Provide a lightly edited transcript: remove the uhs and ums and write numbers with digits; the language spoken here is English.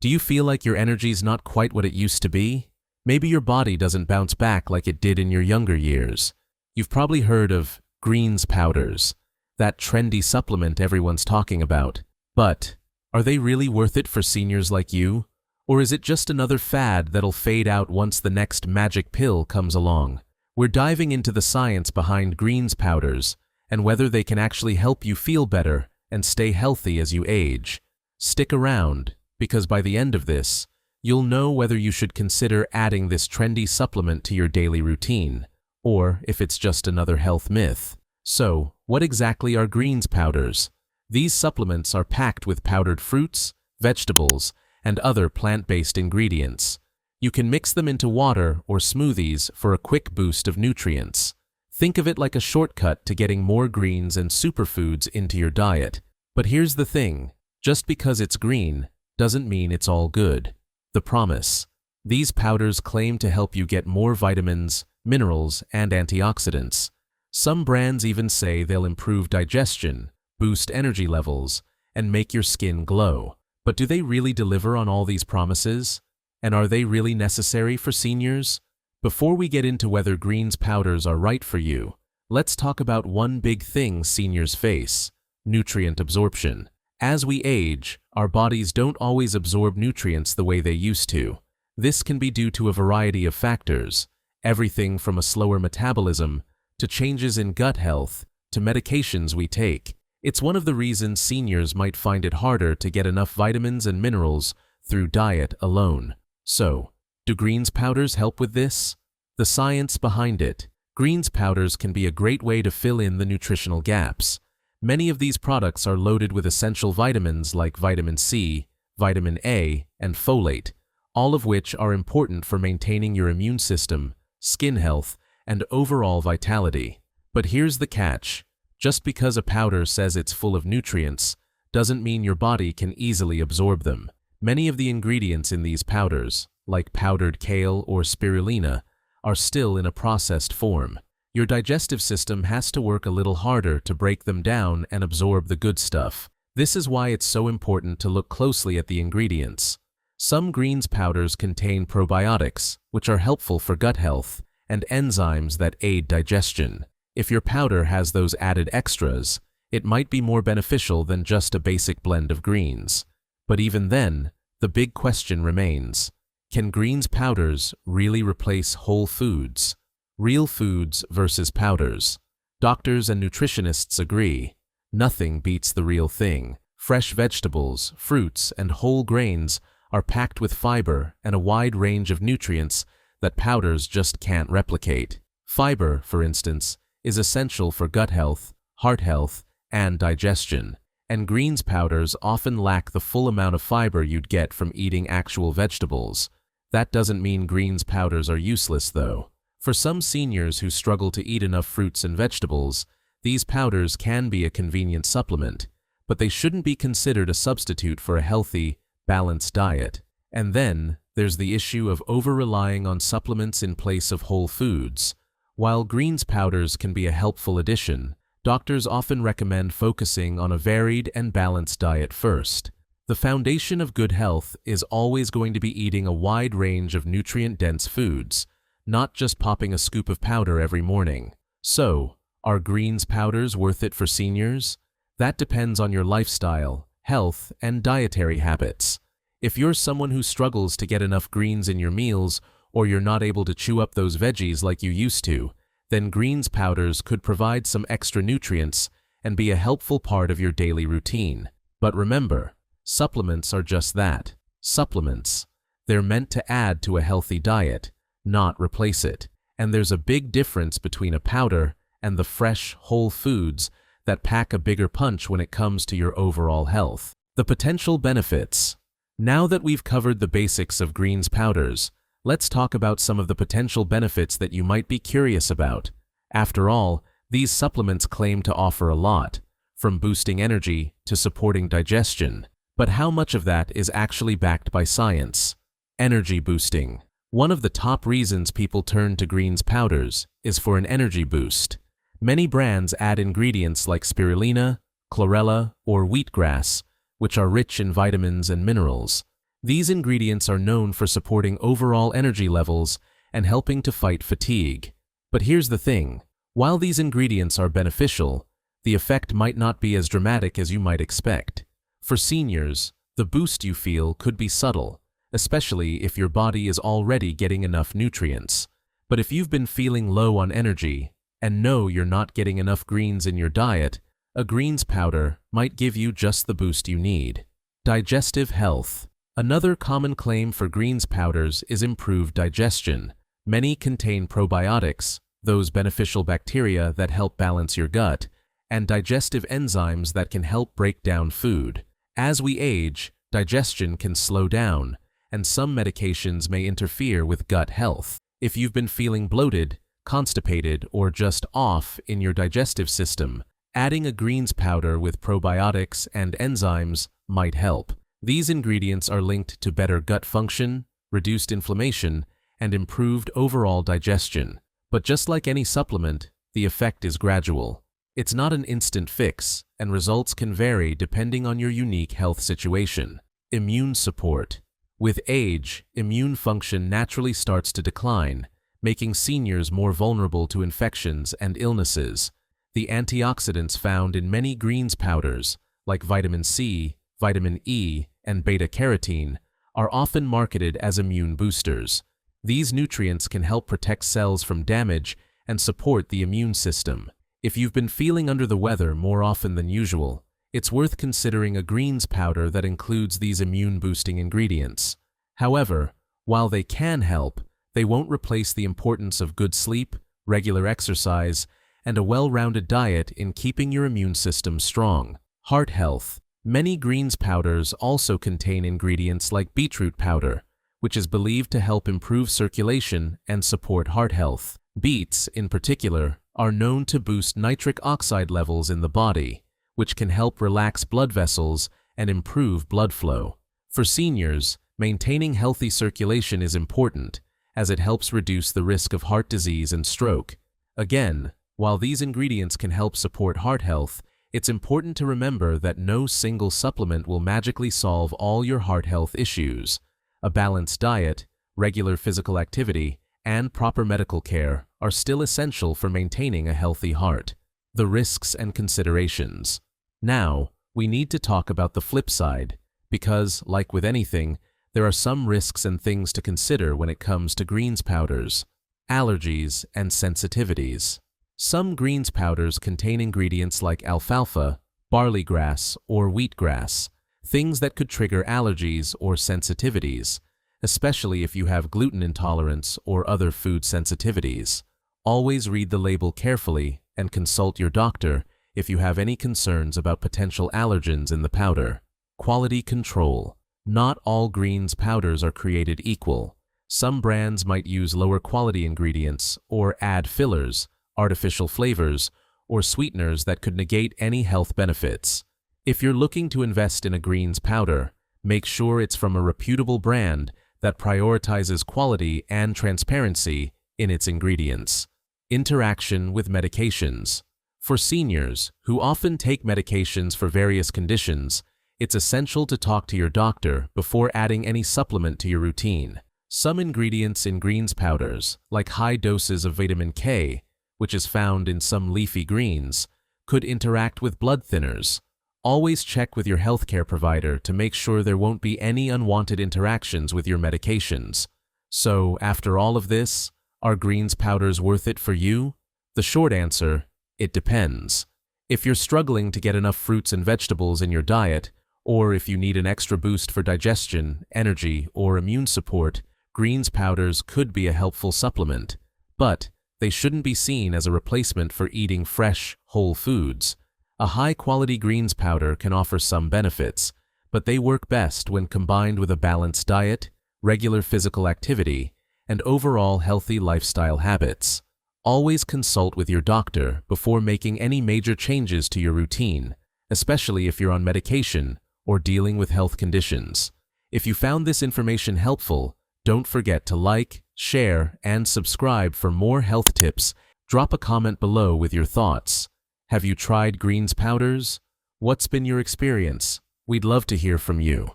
Do you feel like your energy's not quite what it used to be? Maybe your body doesn't bounce back like it did in your younger years. You've probably heard of greens powders, that trendy supplement everyone's talking about. But are they really worth it for seniors like you? Or is it just another fad that'll fade out once the next magic pill comes along? We're diving into the science behind greens powders and whether they can actually help you feel better and stay healthy as you age. Stick around, because by the end of this, you'll know whether you should consider adding this trendy supplement to your daily routine, or if it's just another health myth. So, what exactly are greens powders? These supplements are packed with powdered fruits, vegetables, and other plant-based ingredients. You can mix them into water or smoothies for a quick boost of nutrients. Think of it like a shortcut to getting more greens and superfoods into your diet. But here's the thing, just because it's green doesn't mean it's all good. The promise. These powders claim to help you get more vitamins, minerals, and antioxidants. Some brands even say they'll improve digestion, boost energy levels, and make your skin glow. But do they really deliver on all these promises? And are they really necessary for seniors? Before we get into whether greens powders are right for you, let's talk about one big thing seniors face: nutrient absorption. As we age, our bodies don't always absorb nutrients the way they used to. This can be due to a variety of factors, everything from a slower metabolism to changes in gut health to medications we take. It's one of the reasons seniors might find it harder to get enough vitamins and minerals through diet alone. So, do greens powders help with this? The science behind it. Greens powders can be a great way to fill in the nutritional gaps. Many of these products are loaded with essential vitamins like vitamin C, vitamin A, and folate, all of which are important for maintaining your immune system, skin health, and overall vitality. But here's the catch. Just because a powder says it's full of nutrients doesn't mean your body can easily absorb them. Many of the ingredients in these powders, like powdered kale or spirulina, are still in a processed form. Your digestive system has to work a little harder to break them down and absorb the good stuff. This is why it's so important to look closely at the ingredients. Some greens powders contain probiotics, which are helpful for gut health, and enzymes that aid digestion. If your powder has those added extras, it might be more beneficial than just a basic blend of greens. But even then, the big question remains: can greens powders really replace whole foods? Real foods versus powders. Doctors and nutritionists agree. Nothing beats the real thing. Fresh vegetables, fruits, and whole grains are packed with fiber and a wide range of nutrients that powders just can't replicate. Fiber, for instance, is essential for gut health, heart health, and digestion. And greens powders often lack the full amount of fiber you'd get from eating actual vegetables. That doesn't mean greens powders are useless, though. For some seniors who struggle to eat enough fruits and vegetables, these powders can be a convenient supplement, but they shouldn't be considered a substitute for a healthy, balanced diet. And then, there's the issue of over-relying on supplements in place of whole foods. While greens powders can be a helpful addition, doctors often recommend focusing on a varied and balanced diet first. The foundation of good health is always going to be eating a wide range of nutrient-dense foods, not just popping a scoop of powder every morning. So, are greens powders worth it for seniors? That depends on your lifestyle, health, and dietary habits. If you're someone who struggles to get enough greens in your meals, or you're not able to chew up those veggies like you used to, then greens powders could provide some extra nutrients and be a helpful part of your daily routine. But remember, supplements are just that, supplements. They're meant to add to a healthy diet, not replace it. And there's a big difference between a powder and the fresh, whole foods that pack a bigger punch when it comes to your overall health. The potential benefits. Now that we've covered the basics of greens powders, let's talk about some of the potential benefits that you might be curious about. After all, these supplements claim to offer a lot, from boosting energy to supporting digestion. But how much of that is actually backed by science? Energy boosting. One of the top reasons people turn to greens powders is for an energy boost. Many brands add ingredients like spirulina, chlorella, or wheatgrass, which are rich in vitamins and minerals. These ingredients are known for supporting overall energy levels and helping to fight fatigue. But here's the thing, while these ingredients are beneficial, the effect might not be as dramatic as you might expect. For seniors, the boost you feel could be subtle, especially if your body is already getting enough nutrients. But if you've been feeling low on energy and know you're not getting enough greens in your diet, a greens powder might give you just the boost you need. Digestive health. Another common claim for greens powders is improved digestion. Many contain probiotics, those beneficial bacteria that help balance your gut, and digestive enzymes that can help break down food. As we age, digestion can slow down, and some medications may interfere with gut health. If you've been feeling bloated, constipated, or just off in your digestive system, adding a greens powder with probiotics and enzymes might help. These ingredients are linked to better gut function, reduced inflammation, and improved overall digestion. But just like any supplement, the effect is gradual. It's not an instant fix, and results can vary depending on your unique health situation. Immune support. With age, immune function naturally starts to decline, making seniors more vulnerable to infections and illnesses. The antioxidants found in many greens powders, like vitamin C, vitamin E, and beta-carotene, are often marketed as immune boosters. These nutrients can help protect cells from damage and support the immune system. If you've been feeling under the weather more often than usual, it's worth considering a greens powder that includes these immune-boosting ingredients. However, while they can help, they won't replace the importance of good sleep, regular exercise, and a well-rounded diet in keeping your immune system strong. Heart health. Many greens powders also contain ingredients like beetroot powder, which is believed to help improve circulation and support heart health. Beets, in particular, are known to boost nitric oxide levels in the body, which can help relax blood vessels and improve blood flow. For seniors, maintaining healthy circulation is important, as it helps reduce the risk of heart disease and stroke. Again, while these ingredients can help support heart health, it's important to remember that no single supplement will magically solve all your heart health issues. A balanced diet, regular physical activity, and proper medical care are still essential for maintaining a healthy heart. The risks and considerations. Now, we need to talk about the flip side, because, like with anything, there are some risks and things to consider when it comes to greens powders. Allergies and sensitivities. Some greens powders contain ingredients like alfalfa, barley grass, or wheatgrass, things that could trigger allergies or sensitivities, especially if you have gluten intolerance or other food sensitivities. Always read the label carefully and consult your doctor if you have any concerns about potential allergens in the powder. Quality control. Not all greens powders are created equal. Some brands might use lower quality ingredients or add fillers, artificial flavors, or sweeteners that could negate any health benefits. If you're looking to invest in a greens powder, make sure it's from a reputable brand that prioritizes quality and transparency in its ingredients. Interaction with medications. For seniors, who often take medications for various conditions, it's essential to talk to your doctor before adding any supplement to your routine. Some ingredients in greens powders, like high doses of vitamin K, which is found in some leafy greens, could interact with blood thinners. Always check with your healthcare provider to make sure there won't be any unwanted interactions with your medications. So, after all of this, are greens powders worth it for you? The short answer, it depends. If you're struggling to get enough fruits and vegetables in your diet, or if you need an extra boost for digestion, energy, or immune support, greens powders could be a helpful supplement. But they shouldn't be seen as a replacement for eating fresh, whole foods. A high-quality greens powder can offer some benefits, but they work best when combined with a balanced diet, regular physical activity, and overall healthy lifestyle habits. Always consult with your doctor before making any major changes to your routine, especially if you're on medication or dealing with health conditions. If you found this information helpful, don't forget to like, share, and subscribe for more health tips. Drop a comment below with your thoughts. Have you tried greens powders? What's been your experience? We'd love to hear from you.